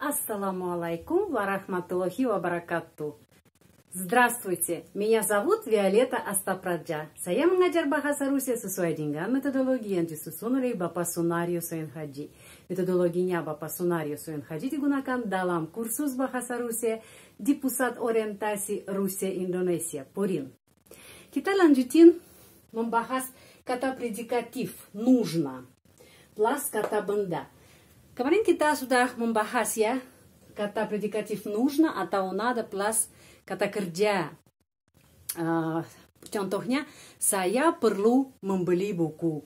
Ассаламу алейкум ва рахматуллахи ва баракату. Здравствуйте, меня зовут Виолетта Астапраджа. Saya mengajar bahasa Rusia sesuai dengan metodologi yang disusun oleh Bapak Sunario Soenhaji. Metodologinya Bapak Sunario Soenhaji digunakan dalam kursus bahasa Rusia di Pusat Orientasi Rusia Indonesia, PORIN. Kita lanjutin membahas kata predikatif нужно plus kata benda. Kemarin kita sudah membahas ya kata predikatif нужно atau надо plus kata kerja. Contohnya, saya perlu membeli buku.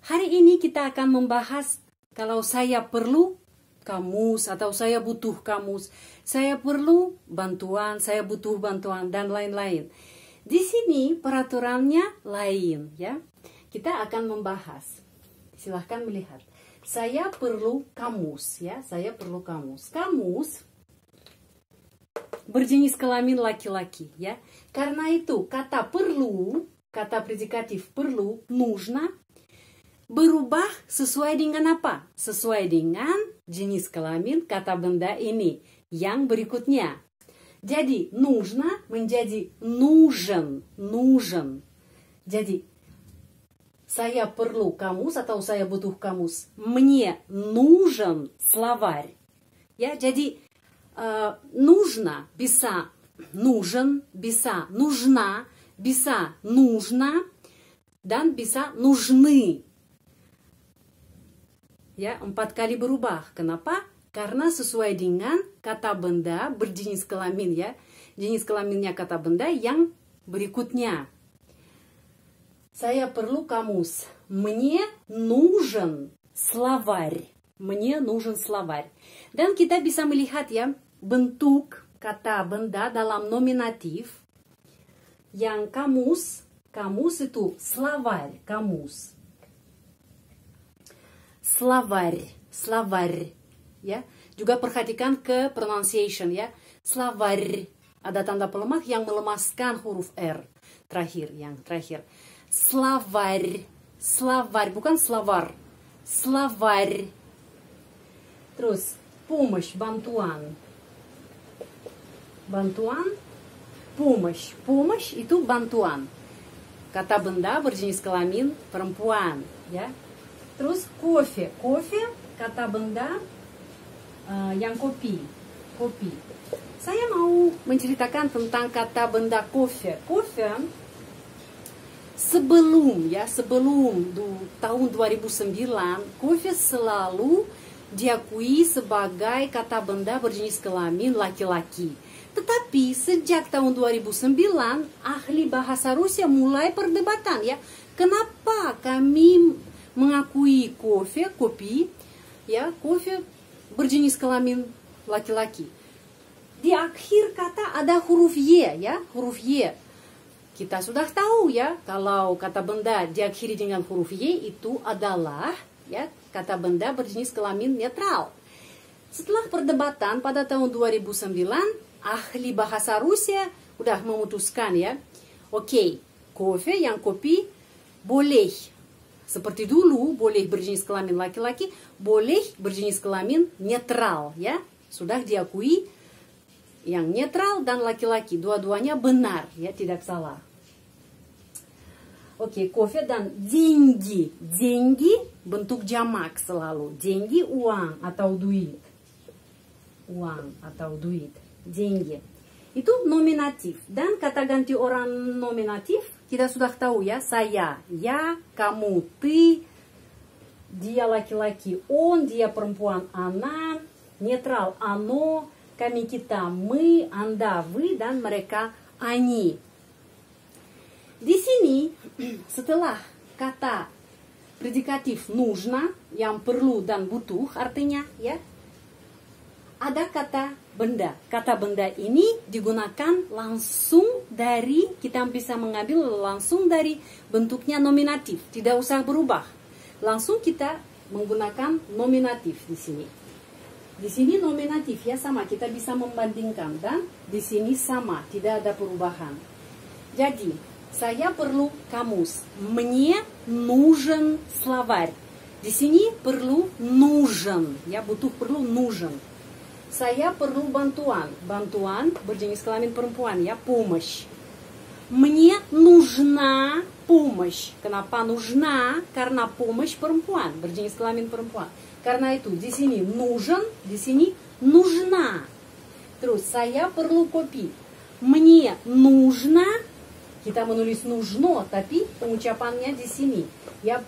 Hari ini kita akan membahas kalau saya perlu kamus atau saya butuh kamus. Saya perlu bantuan, saya butuh bantuan, dan lain-lain. Di sini peraturannya lain ya. Kita akan membahas. Silahkan melihat. Saya perlu kamus ya. Saya perlu kamus. Kamus berjenis kelamin laki-laki ya. Karena itu kata perlu, kata predikatif perlu, нужно berubah sesuai dengan apa? Sesuai dengan jenis kelamin kata benda ini yang berikutnya. Jadi нужно menjadi нужен, нужен. Jadi saya perlu kamus atau saya butuh kamus. Мне нужен словарь. Ya, jadi нужно bisa нужен, bisa нужна, bisa нужна, dan bisa нужны. Ya, 4 kali berubah. Kenapa? Karena sesuai dengan kata benda berjenis kelamin ya. Jenis kelaminnya kata benda yang berikutnya. Saya perlu kamus. Мне нужен словарь. Мне нужен словарь. Dan kita bisa melihat ya bentuk kata benda dalam nominatif. Yang kamus, kamus itu словарь, kamus. Словарь, словарь. Ya, juga perhatikan ke pronunciation ya. Словарь. Ada tanda pelemah yang melemaskan huruf R. Terakhir, yang terakhir. Словарь, словарь, bukan словарь. Словарь. Terus, помощь, bantuan. Bantuan, помощь. Помощь itu bantuan. Kata benda berjenis kelamin perempuan, ya. Terus кофе. Кофе kata benda yang kopi. Kopi. Saya mau menceritakan tentang kata benda кофе. Кофе sebelum ya, sebelum tahun 2009, кофе selalu diakui sebagai kata benda berjenis kelamin laki-laki. Tetapi sejak tahun 2009, ahli bahasa Rusia mulai perdebatan ya. Kenapa kami mengakui кофе, kopi, ya, кофе berjenis kelamin laki-laki. Di akhir kata ada huruf Y ya, huruf Y. Kita sudah tahu ya, kalau kata benda diakhiri dengan huruf Y itu adalah ya kata benda berjenis kelamin netral. Setelah perdebatan pada tahun 2009, ahli bahasa Rusia udah memutuskan ya, oke, кофе yang kopi boleh seperti dulu, boleh berjenis kelamin laki-laki, boleh berjenis kelamin netral ya. Sudah diakui yang netral dan laki-laki, dua-duanya benar ya, tidak salah. Oke, кофе dan деньги. Деньги bentuk jamak selalu. Деньги uang atau duit. Uang atau duit. Деньги. Itu nominatif. Dan kata ganti orang nominatif kita sudah tahu ya. Saya, ya, kamu, ты, dia laki-laki, он, dia perempuan, она, netral, оно, kami, kita, мы, anda, вы, dan mereka, они. Di sini, setelah kata predikatif нужно, yang perlu dan butuh artinya ya, ada kata benda. Kata benda ini digunakan langsung dari, kita bisa mengambil langsung dari bentuknya nominatif, tidak usah berubah. Langsung kita menggunakan nominatif di sini. Di sini nominatif ya, sama, kita bisa membandingkan, dan di sini sama, tidak ada perubahan. Jadi saya perlu kamus. Мне нужен словарь. Di sini perlu нужен, ya, butuh perlu нужен. Saya perlu bantuan. Bantuan berjenis kelamin perempuan ya, помощь. Мне нужна помощь. Kenapa нужна? Karena помощь perempuan, berjenis kelamin perempuan. Karena itu di sini нужен, di sini нужна. Terus saya perlu kopi. Мне нужно, kita menulis нужно, tapi pengucapannya di sini ya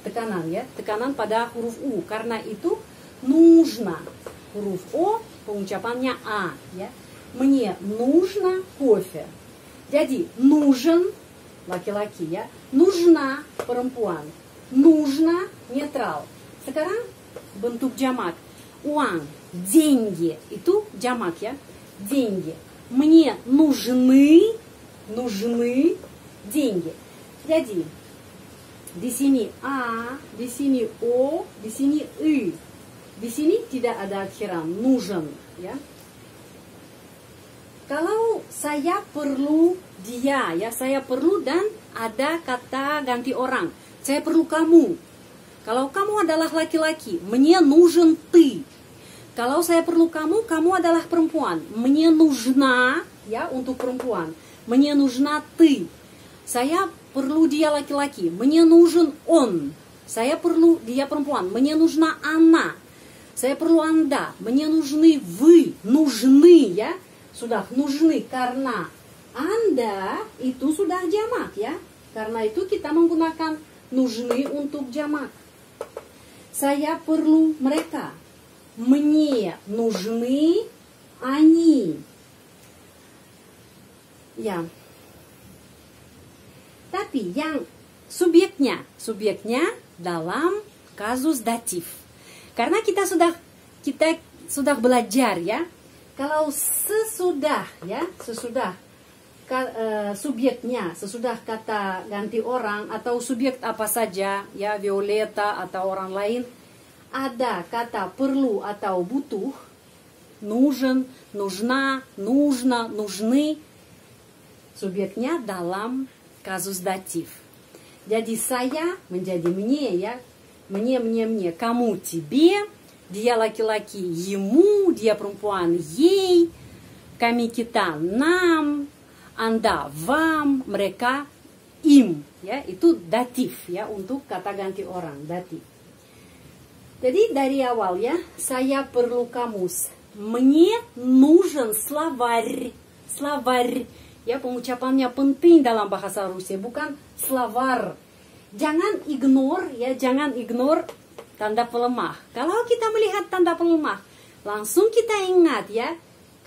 tekanan ya, tekanan pada huruf U. Karena itu нужно. Huruf O, pengucapannya A ya. Мне нужно кофе. Jadi нужен laki-laki ya, нужна perempuan, нужно нейтрал. Sekarang bentuk jamak. Uang, деньги, itu jamak ya, деньги. Мне нужны деньги. Jadi di sini A, di sini O, di sini I. Di sini tidak ada akhiran, нужен ya. Kalau saya perlu dia, ya saya perlu dan ada kata ganti orang. Saya perlu kamu. Kalau kamu adalah laki-laki, мне нужен ты. Kalau saya perlu kamu, kamu adalah perempuan. Мне нужна, ya untuk perempuan. Мне нужна ты. Saya perlu dia laki-laki. Мне нужен он. Saya perlu dia perempuan. Мне нужна она. Saya perlu anda. Мне нужны вы. Нужны, ya. Sudah нужны karena anda itu sudah jamak ya. Karena itu kita menggunakan нужны untuk jamak. Saya perlu mereka. Мне нужны они. Ya. Tapi yang subjeknya dalam kasus datif. Karena kita sudah belajar ya. Kalau sesudah subjeknya, sesudah kata ganti orang atau subjek apa saja ya, Violeta atau orang lain, ada kata perlu atau butuh, нужен, нужна, нужно, нужны, subjeknya dalam kasus datif. Jadi saya menjadi мне ya, мне, kamu тебе. Dia laki-laki ему, dia perempuan ей, kami kita нам, anda вам, mereka им, ya itu datif ya untuk kata ganti orang datif. Jadi dari awal ya, saya perlu kamus. Мне нужен словарь, словарь, ya pengucapannya penting dalam bahasa Rusia, bukan словарь. Jangan ignore ya, jangan ignore tanda pelemah. Kalau kita melihat tanda pelemah, langsung kita ingat ya,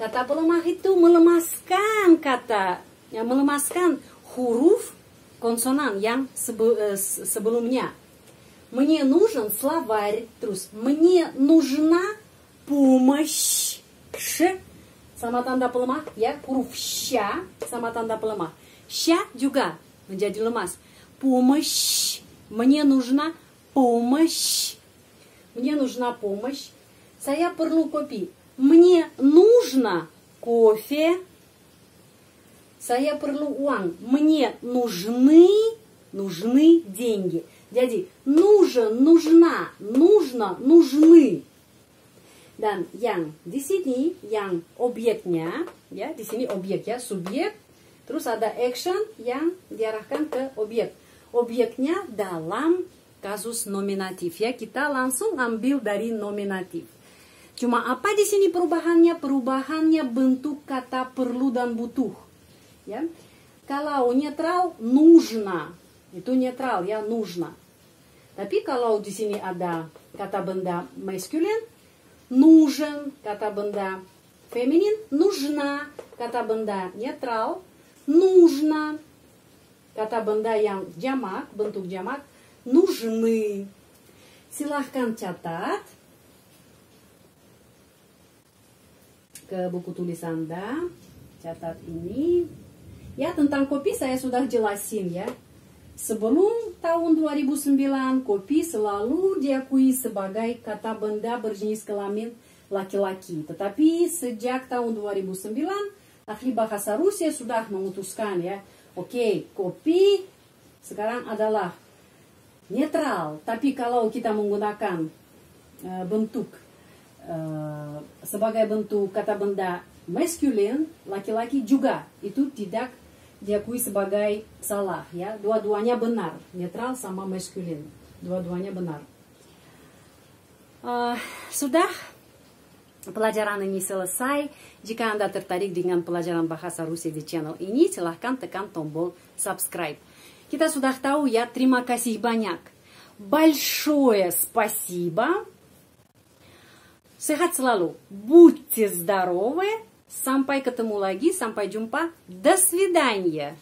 kata pelemah itu melemaskan kata, ya, melemaskan huruf konsonan yang sebelumnya. Мне нужен словарь, terus мне нужна помощь, sh sama tanda pelemah ya, huruf sha sama tanda pelemah. Sha juga menjadi lemas. Помощь, мне нужна помощь. Мне нужна помощь. Saya perlu kopi. Мне нужно кофе. Saya perlu uang. Мне нужны деньги. Jadi нужен, нужна, нужно, нужны. Dan yang di sini yang objeknya ya, di sini objek ya, subjek. Terus ada action yang diarahkan ke objek. Objeknya dalam kasus nominatif ya, kita langsung ambil dari nominatif. Cuma apa di sini perubahannya? Perubahannya bentuk kata perlu dan butuh. Ya, kalau netral нужно, itu netral ya, нужно. Tapi kalau di sini ada kata benda maskulin, нужен, kata benda feminin, нужна, kata benda netral, нужно, kata benda yang jamak, bentuk jamak, нужны. Silahkan catat ke buku tulis Anda. Catat ini. Ya, tentang kopi saya sudah jelasin ya. Sebelum tahun 2009, kopi selalu diakui sebagai kata benda berjenis kelamin laki-laki. Tetapi sejak tahun 2009, ahli bahasa Rusia sudah memutuskan ya, oke, kopi sekarang adalah netral. Tapi kalau kita menggunakan bentuk sebagai bentuk kata benda maskulin, laki-laki juga itu tidak diakui sebagai salah, ya. Dua-duanya benar, netral sama maskulin, dua-duanya benar. Sudah, pelajaran ini selesai. Jika Anda tertarik dengan pelajaran bahasa Rusia di channel ini, silahkan tekan tombol subscribe. Kita sudah tahu ya, terima kasih banyak. Большое спасибо. Sehat selalu. Будьте здоровы. Sampai ketemu lagi. Sampai jumpa. До свидания.